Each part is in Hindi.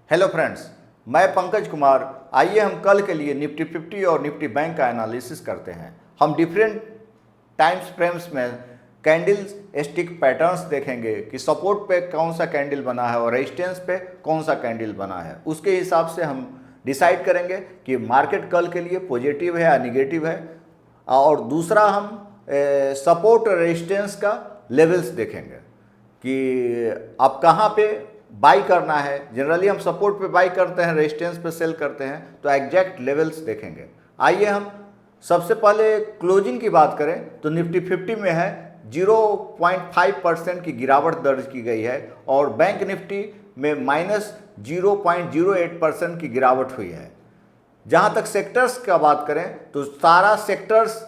हेलो फ्रेंड्स, मैं पंकज कुमार। आइए हम कल के लिए निफ्टी 50 और निफ्टी बैंक का एनालिसिस करते हैं। हम डिफरेंट टाइम्स फ्रेम्स में कैंडल्स स्टिक पैटर्न्स देखेंगे कि सपोर्ट पे कौन सा कैंडल बना है और रेजिस्टेंस पे कौन सा कैंडल बना है। उसके हिसाब से हम डिसाइड करेंगे कि मार्केट कल के लिए पॉजिटिव है या निगेटिव है। और दूसरा हम सपोर्ट और रेजिस्टेंस का लेवल्स देखेंगे कि आप कहाँ पे बाई करना है। जनरली हम सपोर्ट पे बाई करते हैं, रेजिस्टेंस पे सेल करते हैं, तो एग्जैक्ट लेवल्स देखेंगे। आइए हम सबसे पहले क्लोजिंग की बात करें तो निफ्टी 50 में है 0.5% की गिरावट दर्ज की गई है और बैंक निफ्टी में -0.08% की गिरावट हुई है। जहाँ तक सेक्टर्स का बात करें तो सारा सेक्टर्स,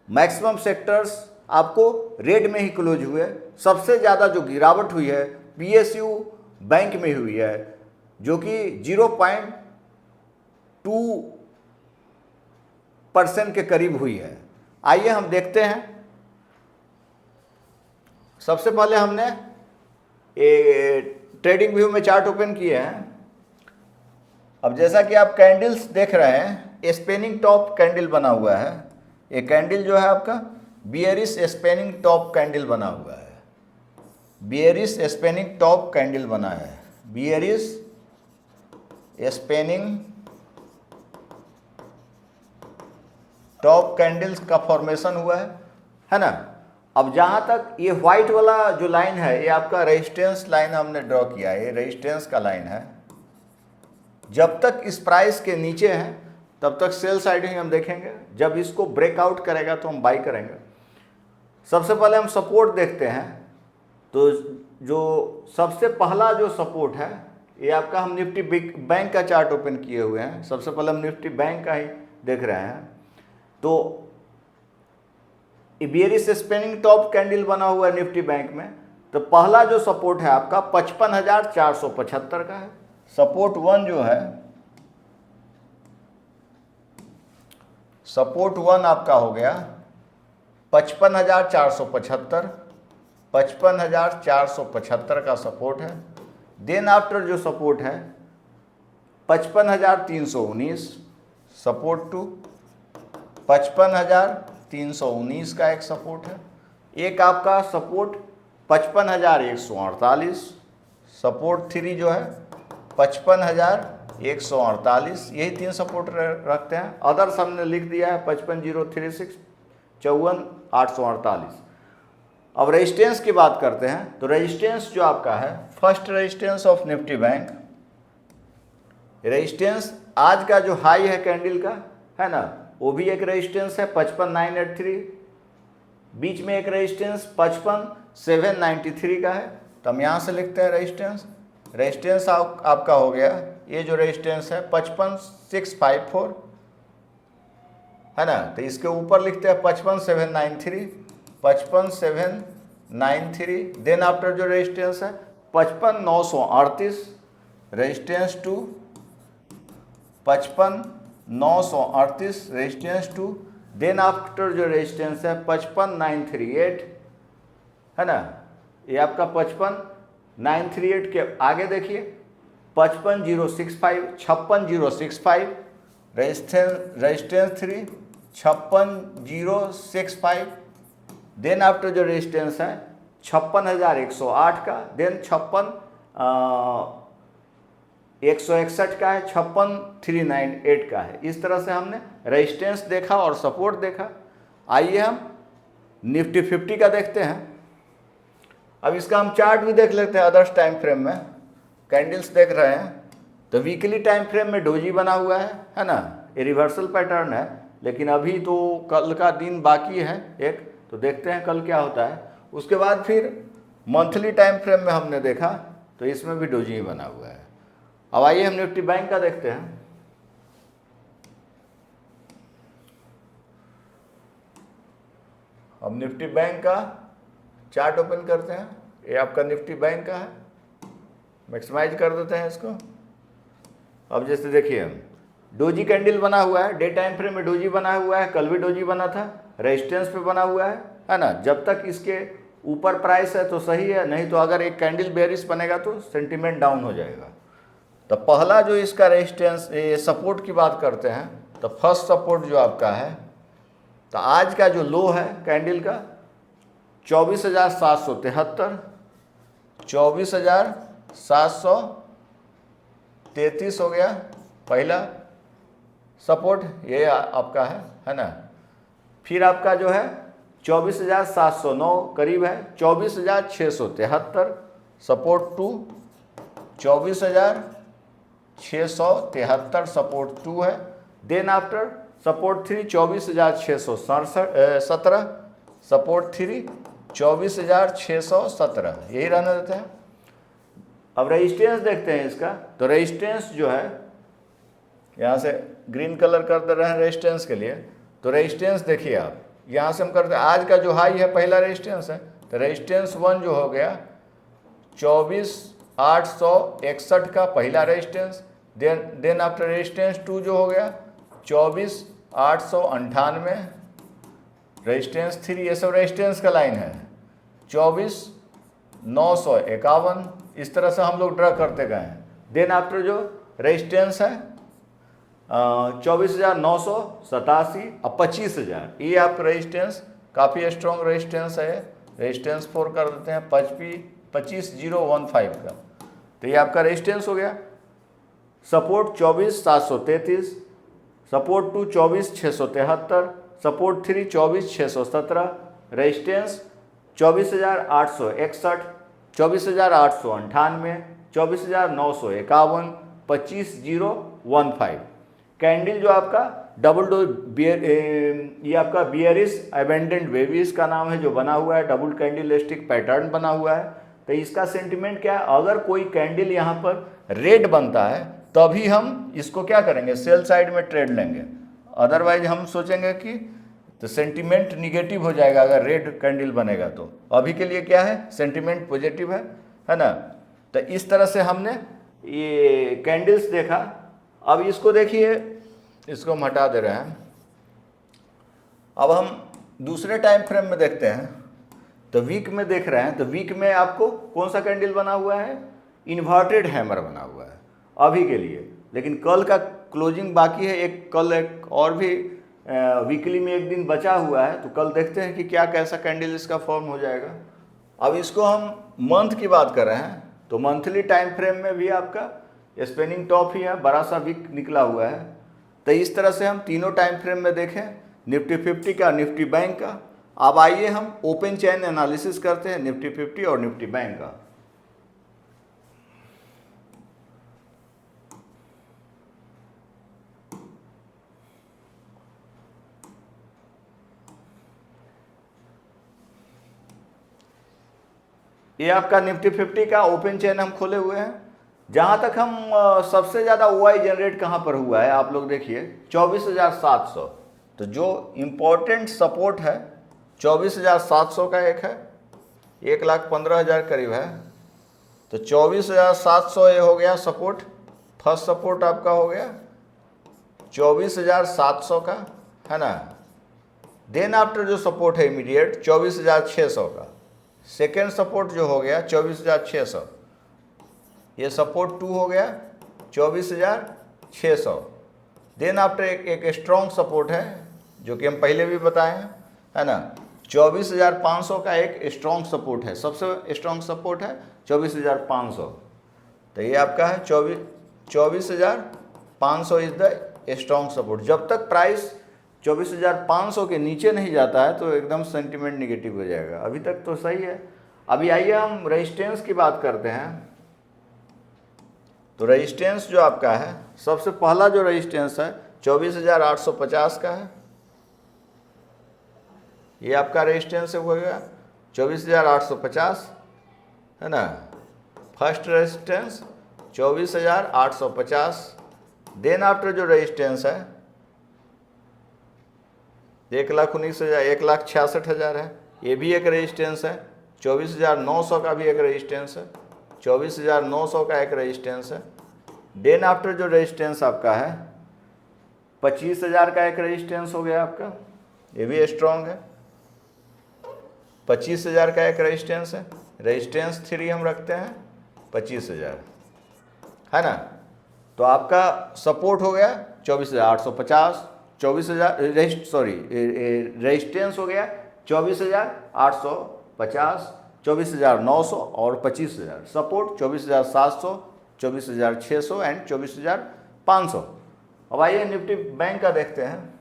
मैक्सिमम सेक्टर्स आपको रेड में ही क्लोज हुए। सबसे ज़्यादा जो गिरावट हुई है पीएसयू बैंक में हुई है, जो कि 0.2% के करीब हुई है। आइए हम देखते हैं। सबसे पहले हमने ट्रेडिंग व्यू में चार्ट ओपन किए हैं। अब जैसा कि आप कैंडल्स देख रहे हैं, स्पेनिंग टॉप कैंडल बना हुआ है। ये कैंडल जो है आपका बियरिश स्पेनिंग टॉप कैंडल बना हुआ है। बियरिश स्पेनिंग टॉप कैंडल बना है। बियरिश स्पेनिंग टॉप कैंडल्स का फॉर्मेशन हुआ है ना। अब जहां तक ये व्हाइट वाला जो लाइन है, ये आपका रेजिस्टेंस लाइन हमने ड्रॉ किया है। ये रेजिस्टेंस का लाइन है। जब तक इस प्राइस के नीचे है तब तक सेल साइड ही हम देखेंगे। जब इसको ब्रेकआउट करेगा तो हम बाई करेंगे। सबसे पहले हम सपोर्ट देखते हैं। तो जो सबसे पहला जो सपोर्ट है, ये आपका हम निफ्टी बैंक का चार्ट ओपन किए हुए हैं। सबसे पहले हम निफ्टी बैंक का ही देख रहे हैं। तो बियरिश स्पेनिंग टॉप कैंडल बना हुआ है निफ्टी बैंक में। तो पहला जो सपोर्ट है आपका 55,475 का है। सपोर्ट वन जो है, सपोर्ट वन आपका हो गया 55,475। 55,475 का सपोर्ट है। देन आफ्टर जो सपोर्ट है 55,319। सपोर्ट टू 55,319 का एक सपोर्ट है। एक आपका सपोर्ट 55,148। सपोर्ट थ्री जो है 55,148। यही तीन सपोर्ट रखते हैं। अदर्स हमने लिख दिया है 55,036, 54,848। अब रेजिस्टेंस की बात करते हैं। तो रेजिस्टेंस जो आपका है, first resistance of Nifty bank, resistance आज का जो हाई है कैंडल का, है ना, वो भी एक रेजिस्टेंस है 55,983। बीच में एक रेजिस्टेंस 55,793 का है। तो हम यहाँ से लिखते हैं रेजिस्टेंस। रेजिस्टेंस आपका हो गया, ये जो रेजिस्टेंस है 55,654, है ना। तो इसके ऊपर लिखते हैं 55,793। 55,793। देन आफ्टर जो रेजिस्टेंस है 55,938। Resistance two 55,938 resistance two. Then after जो रेजिस्टेंस है 55,938, है ना। ये आपका 55,938 के आगे देखिए 55,065, 56,065 रेजिस्टेंस थ्री 56,065। देन आफ्टर जो रेजिस्टेंस है 56,108 का। देन 56,161 का है। 56,398 का है। इस तरह से हमने रेजिस्टेंस देखा और सपोर्ट देखा। आइए हम निफ्टी 50 का देखते हैं। अब इसका हम चार्ट भी देख लेते हैं। अदर्स टाइम फ्रेम में कैंडल्स देख रहे हैं तो वीकली टाइम फ्रेम में डोजी बना हुआ है ना। ये रिवर्सल पैटर्न है, लेकिन अभी तो कल का दिन बाकी है एक, तो देखते हैं कल क्या होता है। उसके बाद फिर मंथली टाइम फ्रेम में हमने देखा तो इसमें भी डोजी ही बना हुआ है। अब आइए हम निफ्टी बैंक का देखते हैं। अब निफ्टी बैंक का चार्ट ओपन करते हैं। ये आपका निफ्टी बैंक का है। मैक्सिमाइज कर देते हैं इसको। अब जैसे देखिए हम डोजी कैंडल बना हुआ है, डे टाइम फ्रेम में डोजी बना हुआ है, कल भी डोजी बना था, रेजिस्टेंस पे बना हुआ है ना। जब तक इसके ऊपर प्राइस है तो सही है, नहीं तो अगर एक कैंडल बेयरिश बनेगा तो सेंटीमेंट डाउन हो जाएगा। तो पहला जो इसका रेजिस्टेंस, ये सपोर्ट की बात करते हैं, तो फर्स्ट सपोर्ट जो आपका है, तो आज का जो लो है कैंडल का 24,773, 24,733 हो गया पहला सपोर्ट, ये आपका है ना। फिर आपका जो है 24,709 करीब है, 24,673 सपोर्ट 2, 24,673 सपोर्ट 2 है। देन आफ्टर सपोर्ट 3 24,617, सपोर्ट 3 24,617, यही रहने देते हैं। अब रेजिस्टेंस देखते हैं इसका, तो रेजिस्टेंस जो है यहाँ से ग्रीन कलर कर दे रहे हैं रेजिस्टेंस के लिए, तो रेजिस्टेंस देखिए आप, यहाँ से हम करते हैं आज का जो हाई है पहला रेजिस्टेंस है, तो रेजिस्टेंस 1 जो हो गया 24,861 का पहला रेजिस्टेंस। देन आफ्टर रेजिस्टेंस 2 जो हो गया 24,898, रेजिस्टेंस 3, ये सब रेजिस्टेंस का लाइन है, 24,951, इस तरह से हम लोग ड्रा करते गए हैं। देन आफ्टर जो रेजिस्टेंस है 24,987 और 25,000, ये आप रेजिस्टेंस काफ़ी स्ट्रॉन्ग रेजिस्टेंस है। रेजिस्टेंस 4 कर देते हैं 25,015 का, तो ये आपका रेजिस्टेंस हो गया। Support 24,733, support 2 24,673, support 3 24,617, resistance 24,861, 24,898, 24,951, 25,015। Candle जो आपका डबल डो ये आपका बियरिश एबेंडेंट वेविस का नाम है, जो बना हुआ है, डबल कैंडल स्टिक पैटर्न बना हुआ है। तो इसका सेंटिमेंट क्या है, अगर कोई कैंडल यहाँ पर रेड बनता है तभी हम इसको क्या करेंगे, सेल साइड में ट्रेड लेंगे, अदरवाइज हम सोचेंगे कि तो सेंटिमेंट निगेटिव हो जाएगा अगर रेड कैंडल बनेगा। तो अभी के लिए क्या है, सेंटिमेंट पॉजिटिव है ना। तो इस तरह से हमने ये कैंडल्स देखा। अब इसको देखिए, इसको हम हटा दे रहे हैं। अब हम दूसरे टाइम फ्रेम में देखते हैं, तो वीक में देख रहे हैं, तो वीक में आपको कौन सा कैंडल बना हुआ है, इन्वर्टेड हैमर बना हुआ है अभी के लिए, लेकिन कल का क्लोजिंग बाकी है, कल एक और भी वीकली में एक दिन बचा हुआ है, तो कल देखते हैं कि क्या कैसा कैंडल इसका फॉर्म हो जाएगा। अब इसको हम मंथ की बात कर रहे हैं, तो मंथली टाइम फ्रेम में भी आपका स्पेनिंग टॉप ही है, बड़ा सा वीक निकला हुआ है। तो इस तरह से हम तीनों टाइम फ्रेम में देखें, निफ्टी 50 का, निफ्टी बैंक का। अब आइए हम ओपन चैन एनालिसिस करते हैं निफ्टी 50 और निफ्टी बैंक का। ये आपका निफ्टी 50 का ओपन चैन हम खोले हुए हैं। जहां तक हम सबसे ज़्यादा OI जनरेट कहां पर हुआ है, आप लोग देखिए 24,700। तो जो इम्पोर्टेंट सपोर्ट है 24,700 का एक है, 1,15,000 करीब है, तो 24,700 ये हो गया सपोर्ट, फर्स्ट सपोर्ट आपका हो गया 24,700 का, है ना। देन आफ्टर जो सपोर्ट है इमीडिएट 24,600 का, सेकेंड सपोर्ट जो हो गया 24,600, ये सपोर्ट 2 हो गया 24,600। देन आफ्टर एक स्ट्रॉन्ग सपोर्ट है जो कि हम पहले भी बताए हैं, है ना, 24,500 का एक स्ट्रॉन्ग सपोर्ट है, सबसे स्ट्रॉन्ग सपोर्ट है 24,500। तो ये आपका है 24,500 इज द स्ट्रॉन्ग सपोर्ट। जब तक प्राइस 24,500 के नीचे नहीं जाता है तो एकदम सेंटिमेंट निगेटिव हो जाएगा। अभी तक तो सही है। अभी आइए हम रेजिस्टेंस की बात करते हैं। तो रेजिस्टेंस जो आपका है, सबसे पहला जो रेजिस्टेंस है 24,850 का है, ये आपका रेजिस्टेंस हो गया 24,850, है ना। First resistance 24,850। देन आफ्टर जो रेजिस्टेंस है 1,19,000, 1,66,000 है, ये भी एक रेजिस्टेंस है। 24,900 का भी एक रेजिस्टेंस है, 24,900 का एक रेजिस्टेंस है। देन आफ्टर जो रेजिस्टेंस आपका है 25,000 का एक रेजिस्टेंस हो गया आपका, ये भी स्ट्रॉन्ग है। 25,000 का एक रेजिस्टेंस है, रेजिस्टेंस 3 हम रखते हैं 25,000, है ना। तो आपका सपोर्ट हो गया 24,850, 24,000 रेजिस्टेंस हो गया 24,850, 24,900 और 25,000। Support 24,700, 24,600 and 24,500। अब आइए निफ्टी बैंक का देखते हैं।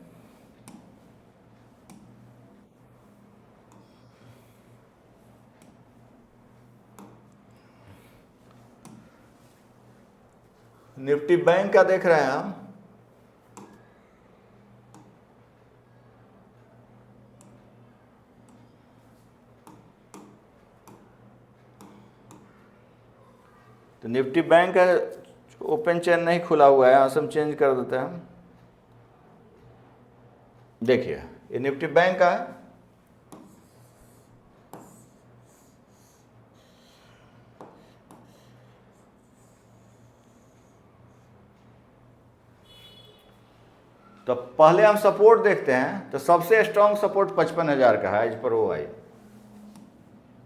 निफ्टी बैंक का देख रहे हैं हम। तो निफ्टी बैंक का ओपन चेन नहीं खुला हुआ है, यहाँ से हम चेंज कर देते हैं। देखिए ये निफ्टी बैंक का है। तो पहले हम सपोर्ट देखते हैं। तो सबसे स्ट्रॉन्ग सपोर्ट 55,000 का है, इस पर वो आई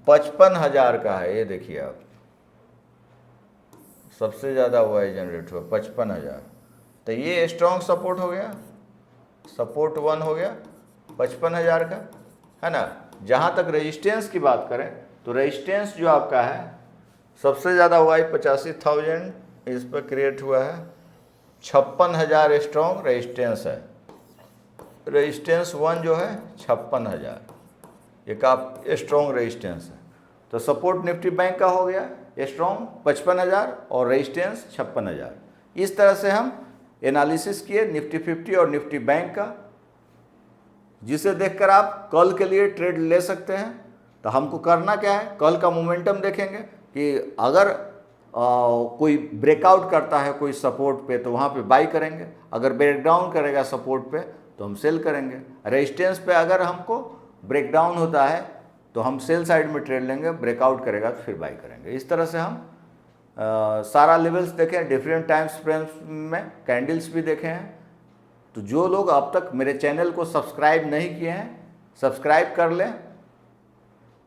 55,000 का है। ये देखिए आप, सबसे ज़्यादा हुआ है जनरेट हुआ 55,000। तो ये स्ट्रॉन्ग सपोर्ट हो गया, सपोर्ट 1 हो गया 55,000 का, है ना। जहाँ तक रेजिस्टेंस की बात करें तो रेजिस्टेंस जो आपका है सबसे ज़्यादा हुआ है 85,000, इस पर क्रिएट हुआ है 56,000 स्ट्रॉन्ग रेजिस्टेंस है। रेजिस्टेंस 1 जो है 56,000, ये काफ़ी स्ट्रॉन्ग रेजिस्टेंस है। तो सपोर्ट निफ्टी बैंक का हो गया स्ट्रॉन्ग 55,000 और रेजिस्टेंस 56,000। इस तरह से हम एनालिसिस किए निफ्टी 50 और निफ्टी बैंक का, जिसे देखकर आप कल के लिए ट्रेड ले सकते हैं। तो हमको करना क्या है, कल का मोमेंटम देखेंगे कि अगर कोई ब्रेकआउट करता है कोई सपोर्ट पे तो वहाँ पे बाई करेंगे, अगर ब्रेकडाउन करेगा सपोर्ट पे तो हम सेल करेंगे। रेजिस्टेंस पे अगर हमको ब्रेकडाउन होता है तो हम सेल साइड में ट्रेड लेंगे, ब्रेकआउट करेगा तो फिर बाई करेंगे। इस तरह से हम सारा लेवल्स देखें, डिफरेंट टाइम फ्रेम्स में कैंडल्स भी देखे हैं। तो जो लोग अब तक मेरे चैनल को सब्सक्राइब नहीं किए हैं, सब्सक्राइब कर लें